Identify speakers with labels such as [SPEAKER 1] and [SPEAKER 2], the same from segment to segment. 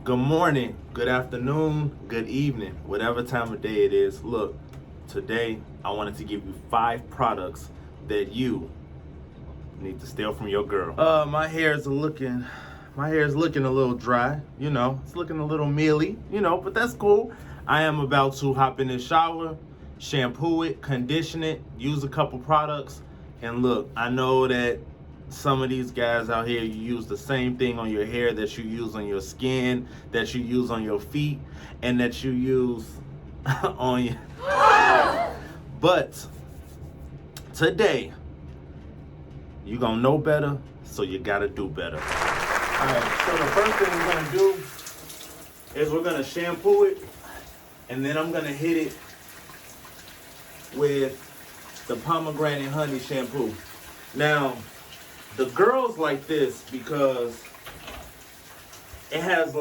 [SPEAKER 1] Good morning, good afternoon, good evening, whatever time of day it is. Look, today I wanted to give you 5 products that you need to steal from your girl. My hair is looking a little dry, it's looking a little mealy, but that's cool. I am about to hop in the shower, shampoo it, condition it, use a couple products, and look, I know that some of these guys out here, you use the same thing on your hair that you use on your skin, that you use on your feet, and that you use on your... But today, you're gonna know better, so you gotta do better. All right, so the first thing we're gonna do is we're gonna shampoo it, and then I'm gonna hit it with the pomegranate honey shampoo. Now, the girls like this because it has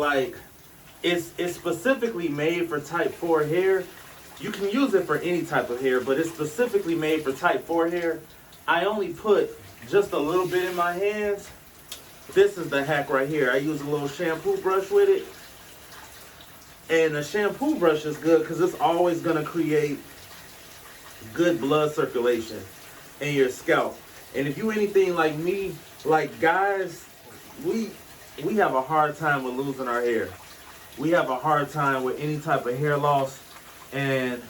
[SPEAKER 1] it's specifically made for type 4 hair. You can use it for any type of hair, but it's specifically made for type 4 hair. I only put just a little bit in my hands. This is the hack right here. I use a little shampoo brush with it. And the shampoo brush is good because it's always gonna create good blood circulation in your scalp. And if you anything like me, like guys, we have a hard time with losing our hair. We have a hard time with any type of hair loss. And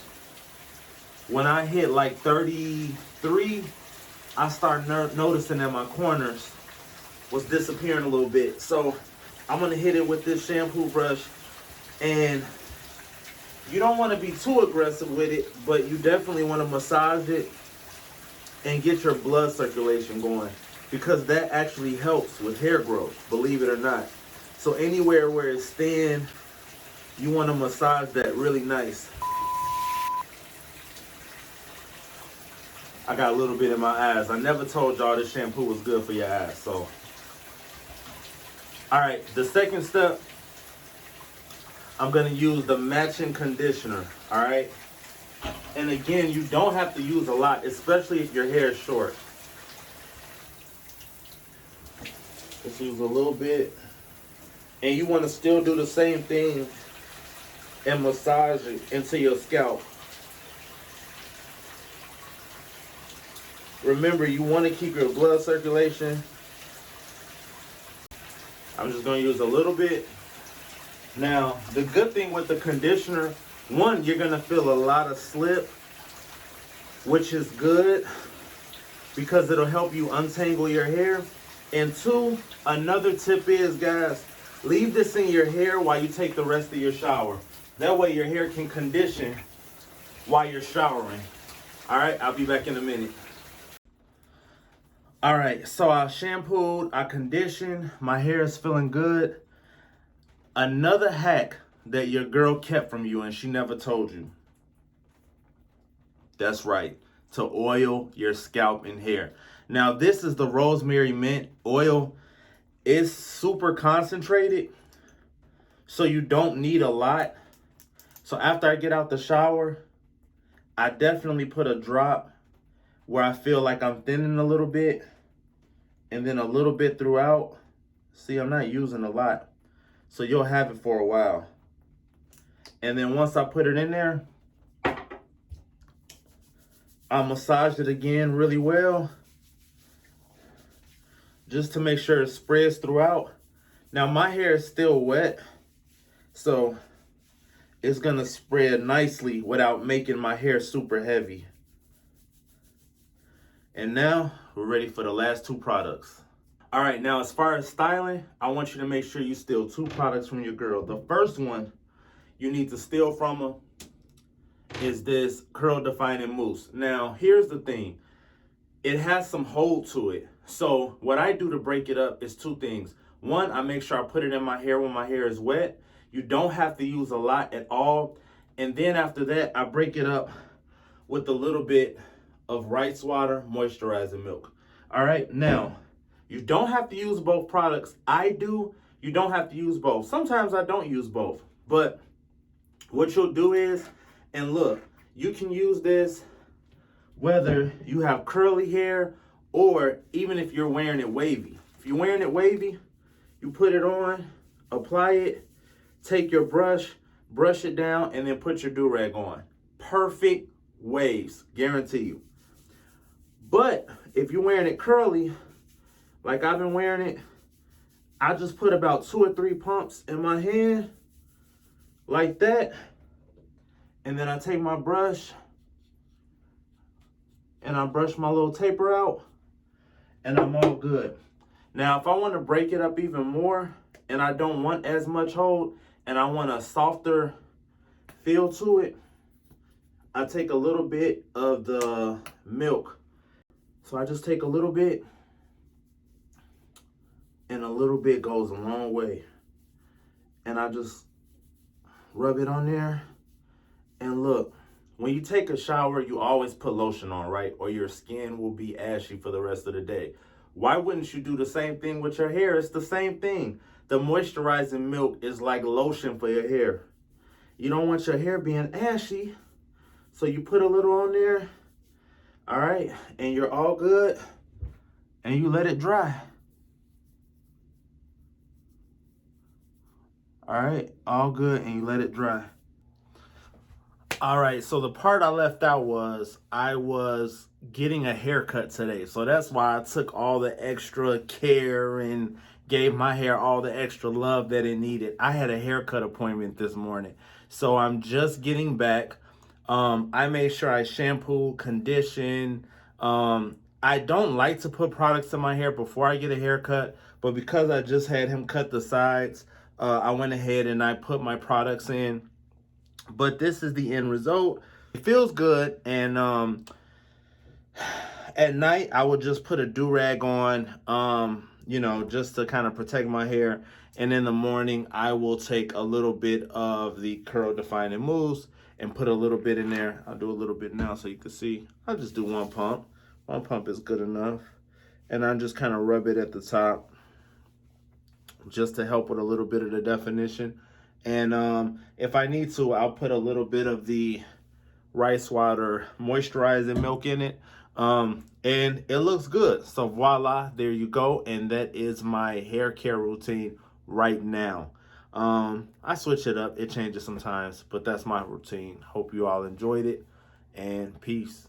[SPEAKER 1] when I hit like 33, I start noticing that my corners was disappearing a little bit. So I'm gonna hit it with this shampoo brush. And you don't wanna be too aggressive with it, but you definitely wanna massage it and get your blood circulation going, because that actually helps with hair growth, believe it or not. So anywhere where it's thin, you want to massage that really nice. I got a little bit in my eyes. I never told y'all this shampoo was good for your eyes, so. All right, the second step, I'm gonna use the matching conditioner, all right? And again, you don't have to use a lot, especially if your hair is short. Just use a little bit. And you want to still do the same thing and massage it into your scalp. Remember, you want to keep your blood circulation. I'm just going to use a little bit. Now, the good thing with the conditioner, one, you're gonna feel a lot of slip, which is good because it'll help you untangle your hair. And two, another tip is, guys, leave this in your hair while you take the rest of your shower. That way your hair can condition while you're showering. All right, I'll be back in a minute. All right, so I shampooed, I conditioned, my hair is feeling good. Another hack that your girl kept from you and she never told you. That's right, to oil your scalp and hair. Now, this is the rosemary mint oil. It's super concentrated, so you don't need a lot. So after I get out the shower, I definitely put a drop where I feel like I'm thinning a little bit, and then a little bit throughout. See, I'm not using a lot, so you'll have it for a while. And then once I put it in there, I massage it again really well, just to make sure it spreads throughout. Now my hair is still wet, so it's gonna spread nicely without making my hair super heavy. And now we're ready for the last 2 products. All right, now as far as styling, I want you to make sure you steal 2 products from your girl. The first one you need to steal from her is this curl defining mousse. Now, here's the thing. It has some hold to it. So what I do to break it up is 2 things. One, I make sure I put it in my hair when my hair is wet. You don't have to use a lot at all. And then after that, I break it up with a little bit of rice water, moisturizing milk. All right, now, you don't have to use both products. I do. You don't have to use both. Sometimes I don't use both. But what you'll do is, and look, you can use this whether you have curly hair or even if you're wearing it wavy. If you're wearing it wavy, you put it on, apply it, take your brush, brush it down, and then put your do-rag on. Perfect waves, guarantee you. But if you're wearing it curly, like I've been wearing it, I just put about 2 or 3 pumps in my hand, like that. And then I take my brush, and I brush my little taper out, and I'm all good. Now, if I want to break it up even more, and I don't want as much hold, and I want a softer feel to it, I take a little bit of the milk. So I just take a little bit, and a little bit goes a long way. And I just rub it on there. And look, when you take a shower, you always put lotion on, right? Or your skin will be ashy for the rest of the day. Why wouldn't you do the same thing with your hair? It's the same thing. The moisturizing milk is like lotion for your hair. You don't want your hair being ashy, so you put a little on there, all right? And you're all good, and you let it dry. All right, all good, and you let it dry. All right, so the part I left out was I was getting a haircut today. So that's why I took all the extra care and gave my hair all the extra love that it needed. I had a haircut appointment this morning. So I'm just getting back. I made sure I shampoo, condition. I don't like to put products in my hair before I get a haircut, but because I just had him cut the sides, I went ahead and I put my products in. But this is the end result. It feels good, and at night I would just put a do-rag on, you know, just to kind of protect my hair. And in the morning I will take a little bit of the curl defining mousse and put a little bit in there. I'll do a little bit now so you can see. I'll just do 1 pump. 1 pump is good enough. And I just kind of rub it at the top just to help with a little bit of the definition. And if I need to, I'll put a little bit of the rice water moisturizing milk in it. And it looks good. So voila, there you go. And that is my hair care routine right now. I switch it up. It changes sometimes, but that's my routine. Hope you all enjoyed it, and peace.